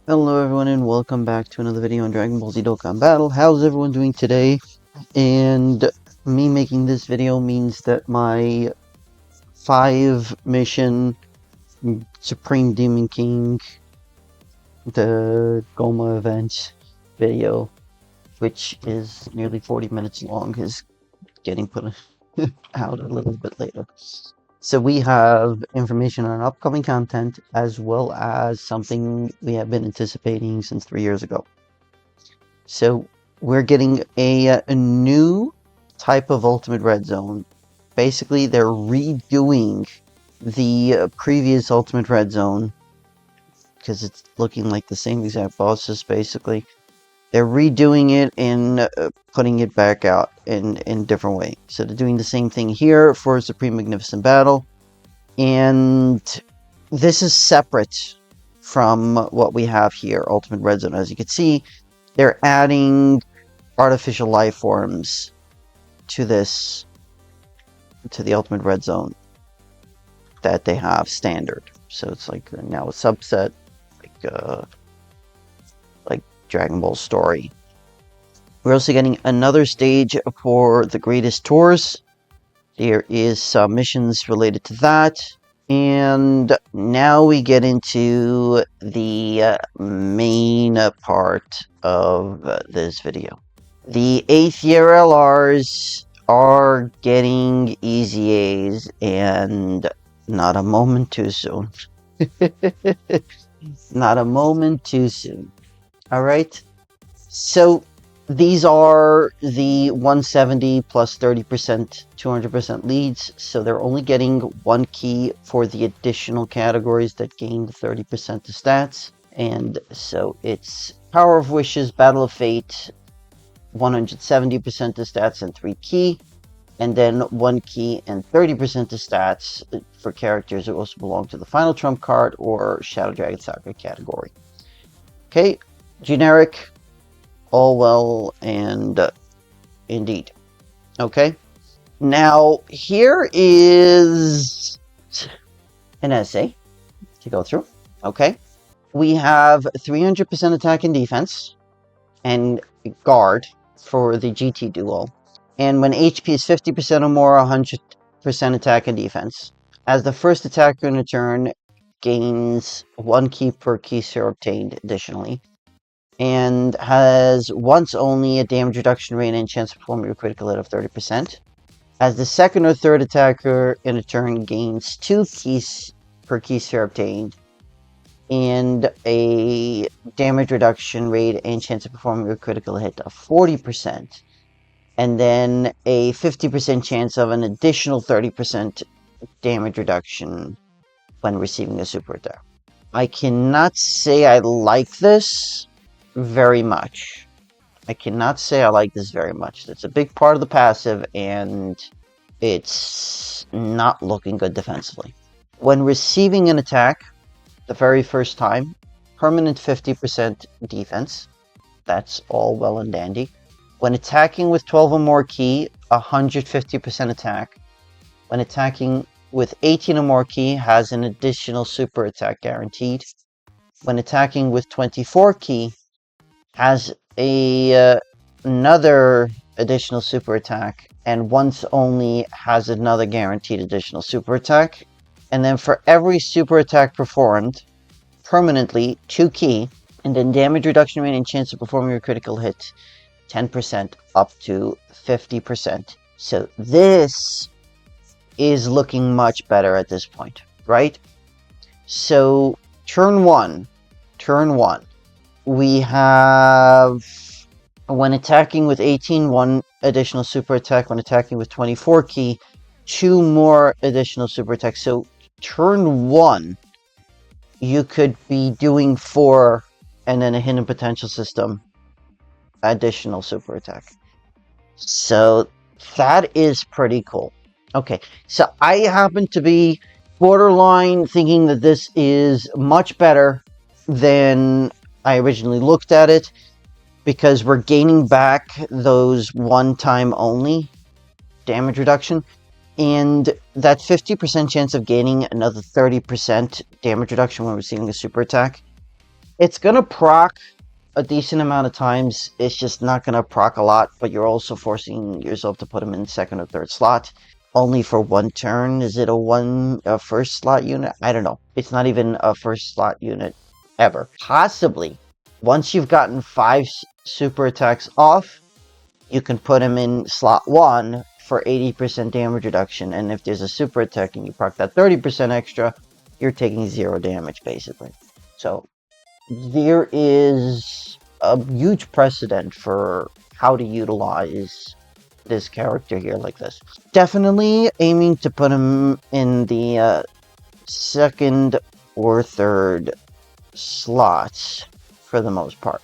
Hello everyone and welcome back to another video on Dragon Ball Z Dokkan Battle. How's everyone doing today? And me making this video means that my 5 mission Supreme Demon King, the Goma event video, which is nearly 40 minutes long, is getting put out a little bit later. So we have information on upcoming content as well as something we have been anticipating since 3 years ago. So we're getting a new type of Ultimate Red Zone. Basically, they're redoing the previous Ultimate Red Zone because it's looking like the same exact bosses, basically. They're redoing it and putting it back out in a different way. So they're doing the same thing here for Supreme Magnificent Battle. And this is separate from what we have here, Ultimate Red Zone. As you can see, they're adding artificial life forms to this, to the Ultimate Red Zone that they have standard. So it's like now a subset, like Dragon Ball Story. We're also getting another stage for the Greatest Tours. There is some missions related to that. And now we get into the main part of this video. The 8th year LRs are getting EZA'S, and not a moment too soon. Not a moment too soon. Alright? So these are the 170 plus 30%, 200% leads, so they're only getting 1 key for the additional categories that gain the 30% of stats. And so it's Power of Wishes, Battle of Fate, 170% of stats and 3 key, and then 1 key and 30% of stats for characters that also belong to the Final Trump card or Shadow Dragon Saga category. Okay, generic, all well and indeed. Okay, now here is an essay to go through. Okay, we have 300% attack and defense and guard for the GT duo. And when HP is 50% or more, 100% attack and defense. As the first attacker in a turn, gains 1 key per key sphere obtained additionally. And has once only a damage reduction rate and chance of performing a critical hit of 30%. As the second or third attacker in a turn, gains 2 keys per key sphere obtained, and a damage reduction rate and chance of performing a critical hit of 40%, and then a 50% chance of an additional 30% damage reduction when receiving a super attack. I cannot say I like this very much. I cannot say I like this very much. It's a big part of the passive, and it's not looking good defensively. When receiving an attack, the very first time, permanent 50% defense. That's all well and dandy. When attacking with 12 or more key, 150% attack. When attacking with 18 or more key, has an additional super attack guaranteed. When attacking with 24 key, has another additional super attack, and once only has another guaranteed additional super attack. And then for every super attack performed, permanently 2 key, and then damage reduction rate and chance of performing a critical hit 10% up to 50%. So this is looking much better at this point, right? So turn one, we have, when attacking with 18, 1 additional super attack. When attacking with 24 key, 2 more additional super attacks. So turn 1, you could be doing 4 and then a hidden potential system additional super attack. So that is pretty cool. Okay, so I happen to be borderline thinking that this is much better than I originally looked at it, because we're gaining back those one-time only damage reduction, and that 50% chance of gaining another 30% damage reduction when receiving a super attack. It's gonna proc a decent amount of times. It's just not gonna proc a lot, but you're also forcing yourself to put them in second or third slot. Only for one turn. Is it a first slot unit? I don't know. It's not even a first slot unit ever. Possibly. Once you've gotten 5 super attacks off, you can put them in slot 1 for 80% damage reduction. And if there's a super attack and you proc that 30% extra, you're taking 0 damage, basically. So there is a huge precedent for how to utilize this character here like this. Definitely aiming to put him in the second or third slots for the most part,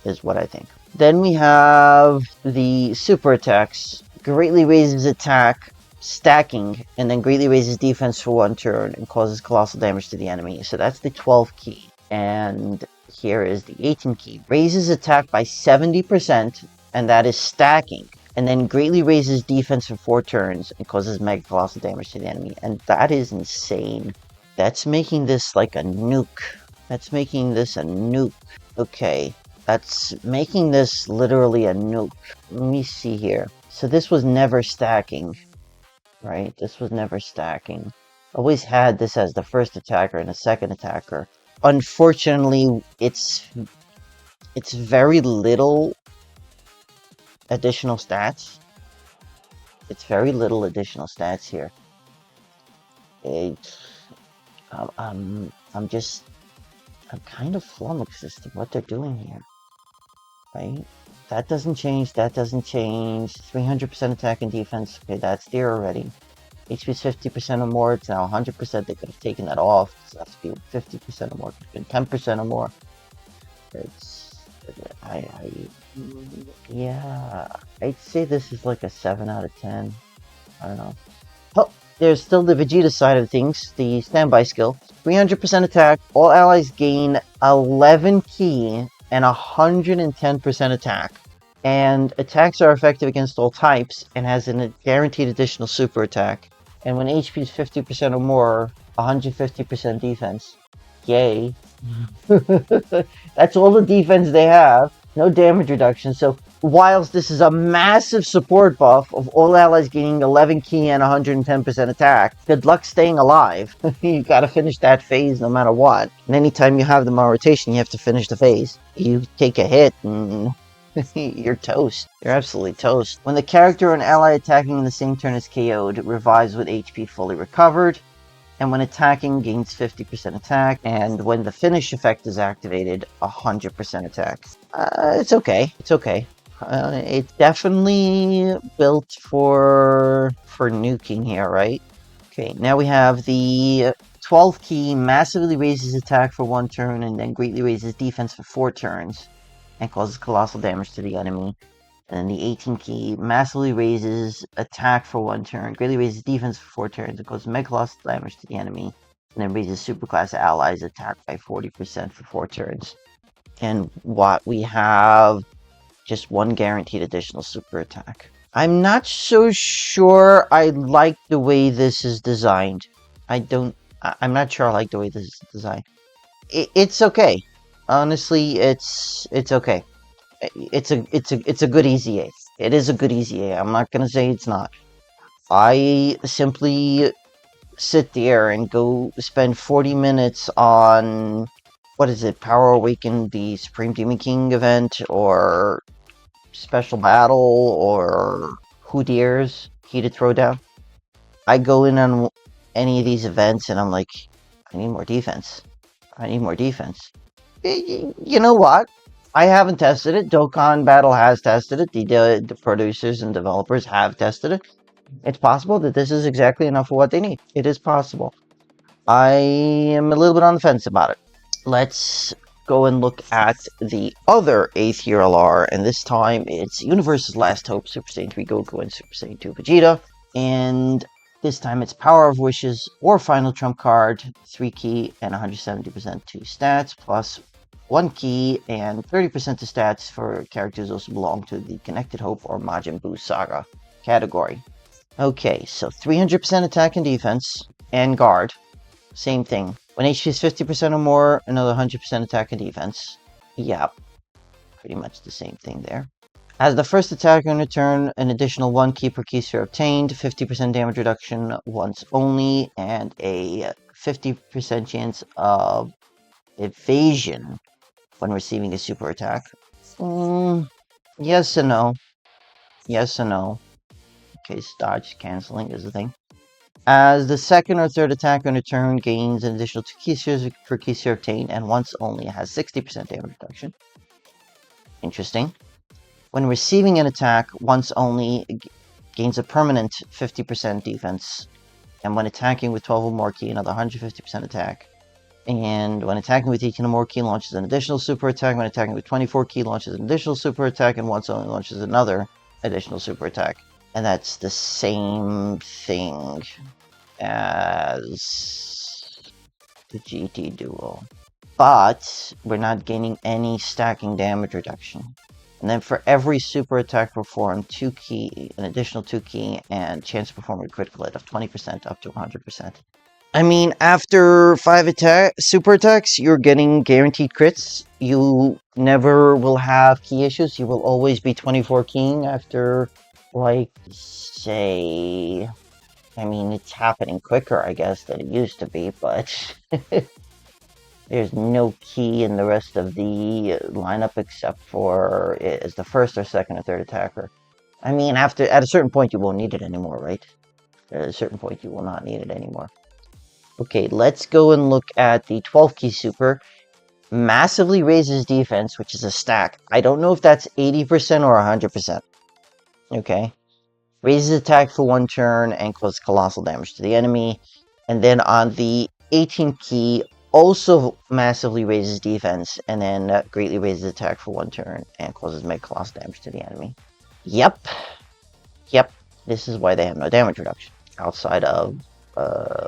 is what I think. Then we have the super attacks. Greatly raises attack, stacking, and then greatly raises defense for 1 turn and causes colossal damage to the enemy. So that's the 12 key. And here is the 18 key. Raises attack by 70%, and that is stacking. And then greatly raises defense for 4 turns and causes mega colossal damage to the enemy. And that is insane. That's making this like a nuke. That's making this a nuke. Okay. That's making this literally a nuke. Let me see here. So this was never stacking, right? This was never stacking. Always had this as the first attacker and a second attacker. Unfortunately, it's very little additional stats. It's very little additional stats here. I'm kind of flummoxed as to what they're doing here. Right? That doesn't change. That doesn't change. 300% attack and defense. Okay, that's there already. HP is 50% or more. It's now 100%. They could have taken that off. So that's be 50% or more. It could have been 10% or more. Yeah. I'd say this is like a 7 out of 10. I don't know. Oh, there's still the Vegeta side of things. The standby skill. 300% attack. All allies gain 11 ki and 110% attack. And attacks are effective against all types and has a guaranteed additional super attack. And when HP is 50% or more, 150% defense. Yay. That's all the defense they have. No damage reduction. So whilst this is a massive support buff of all allies gaining 11 ki and 110% attack, good luck staying alive. You gotta finish that phase no matter what. And anytime you have them on rotation, you have to finish the phase. You take a hit and you're toast. You're absolutely toast. When the character or an ally attacking in the same turn is KO'd, it revives with HP fully recovered. And when attacking, gains 50% attack. And when the finish effect is activated, 100% attack. It's okay. It's okay. It's definitely built for nuking here, right? Okay, now we have the 12 key massively raises attack for 1 turn and then greatly raises defense for 4 turns and causes colossal damage to the enemy. And then the 18 key massively raises attack for 1 turn, greatly raises defense for 4 turns and causes mega colossal damage to the enemy. And then raises superclass allies attack by 40% for 4 turns. And what we have, just 1 guaranteed additional super attack. I'm not so sure I like the way this is designed. I'm not sure I like the way this is designed. It's okay. Honestly, it's okay. It's a good EZA. It is a good EZA. I'm not gonna say it's not. I simply sit there and go spend 40 minutes on, what is it, Power Awaken the Supreme Demon King event, or Special Battle, or Hoodier's Heated Throwdown. I go in on any of these events and I'm like, I need more defense. I need more defense. You know what? I haven't tested it. Dokkan Battle has tested it. The producers and developers have tested it. It's possible that this is exactly enough for what they need. It is possible. I am a little bit on the fence about it. Let's go and look at the other 8th year LR, and this time it's Universe's Last Hope, Super Saiyan 3 Goku and Super Saiyan 2 Vegeta. And this time it's Power of Wishes or Final Trump card, 3 key and 170% to stats, plus 1 key and 30% to stats for characters also belong to the Connected Hope or Majin Buu Saga category. Okay, so 300% attack and defense and guard. Same thing. When HP is 50% or more, another 100% attack and defense. Yeah, pretty much the same thing there. As the first attack on a turn, an additional 1 key per key sphere obtained, 50% damage reduction once only, and a 50% chance of evasion when receiving a super attack. Yes and no. Yes and no. Okay, dodge canceling is the thing. As the second or third attack on a turn gains an additional 2 key spheres per key sphere obtained, and once only has 60% damage reduction. Interesting. When receiving an attack, once only gains a permanent 50% defense, and when attacking with 12 or more key, another 150% attack. And when attacking with 18 or more key, launches an additional super attack. When attacking with 24 key, launches an additional super attack, and once only launches another additional super attack. And that's the same thing as the GT Duo. But we're not gaining any stacking damage reduction. And then for every super attack performed, 2 key, an additional 2 key, and chance to perform a critical hit of 20% up to 100%. I mean, after 5 super attacks, you're getting guaranteed crits. You never will have key issues. You will always be 24 keying after, like, say... I mean, it's happening quicker, I guess, than it used to be, but... There's no key in the rest of the lineup except for as the first or second or third attacker. I mean, at a certain point, you won't need it anymore, right? At a certain point, you will not need it anymore. Okay, let's go and look at the 12 key super. Massively raises defense, which is a stack. I don't know if that's 80% or 100%. Okay. Raises attack for 1 turn and causes colossal damage to the enemy. And then on the 18 key, also massively raises defense, and then greatly raises attack for 1 turn and causes mega colossal damage to the enemy. Yep. This is why they have no damage reduction. Outside of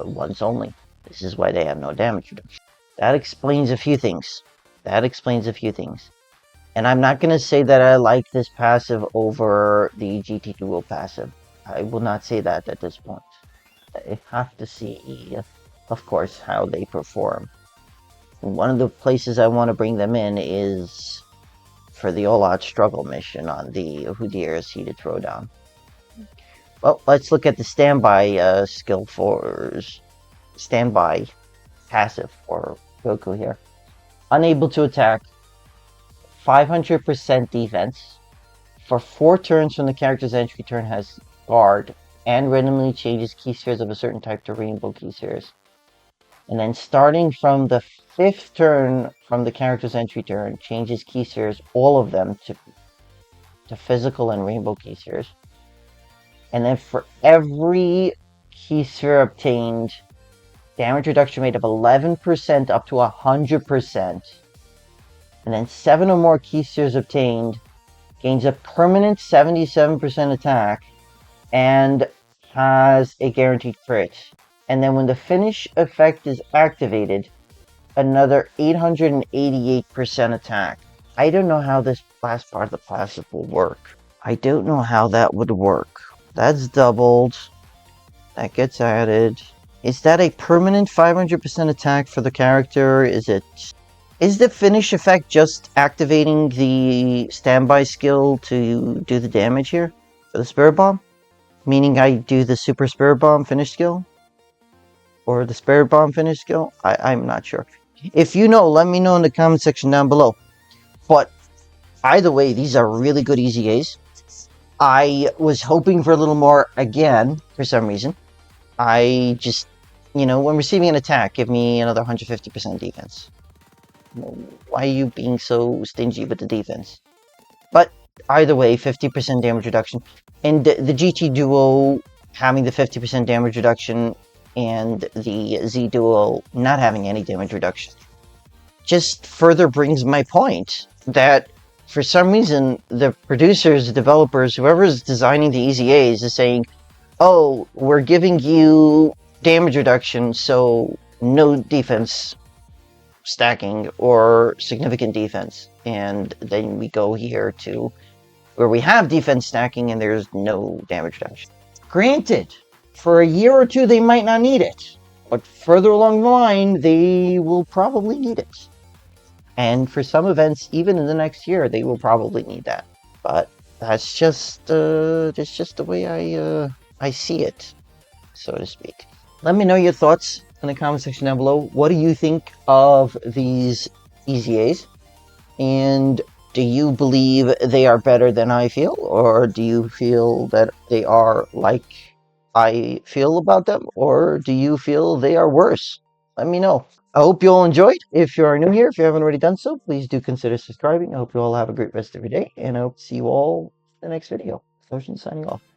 once only. This is why they have no damage reduction. That explains a few things. And I'm not going to say that I like this passive over the GT Duo passive. I will not say that at this point. I have to see... of course, how they perform. And one of the places I want to bring them in is for the all-out struggle mission on the Hudier's Heated Throwdown. Well, let's look at the standby skill for standby passive for Goku here. Unable to attack, 500% defense. For 4 turns from the character's entry turn has guard, and randomly changes key spheres of a certain type to rainbow key spheres. And then starting from the 5th turn from the character's entry turn, changes key spheres, all of them, to physical and rainbow key spheres. And then for every key sphere obtained, damage reduction rate of 11% up to 100%. And then 7 or more key spheres obtained, gains a permanent 77% attack, and has a guaranteed crit. And then when the finish effect is activated, another 888% attack. I don't know how this last part of the passive will work. I don't know how that would work. That's doubled. That gets added. Is that a permanent 500% attack for the character? Is the finish effect just activating the standby skill to do the damage here? For the Spirit Bomb? Meaning I do the Super Spirit Bomb finish skill? Or the Spirit Bomb finish skill? I'm not sure. If you know, let me know in the comment section down below. But either way, these are really good EZA'S. I was hoping for a little more again, for some reason. I just, when receiving an attack, give me another 150% defense. Why are you being so stingy with the defense? But either way, 50% damage reduction. And the GT Duo having the 50% damage reduction and the Z Duo not having any damage reduction just further brings my point that for some reason the producers, developers, whoever is designing the EZA'S is saying, oh, we're giving you damage reduction, so no defense stacking or significant defense. And then we go here to where we have defense stacking and there's no damage reduction. Granted, for a year or two they might not need it. But further along the line, they will probably need it. And for some events, even in the next year, they will probably need that. But that's just the way I see it, so to speak. Let me know your thoughts in the comment section down below. What do you think of these EZA'S? And do you believe they are better than I feel? Or do you feel that they are like I feel about them? Or do you feel they are worse? Let me know. I hope you all enjoyed. If you are new here, if you haven't already done so, please do consider subscribing. I hope you all have a great rest of your day, and I hope to see you all in the next video. Goshin signing off.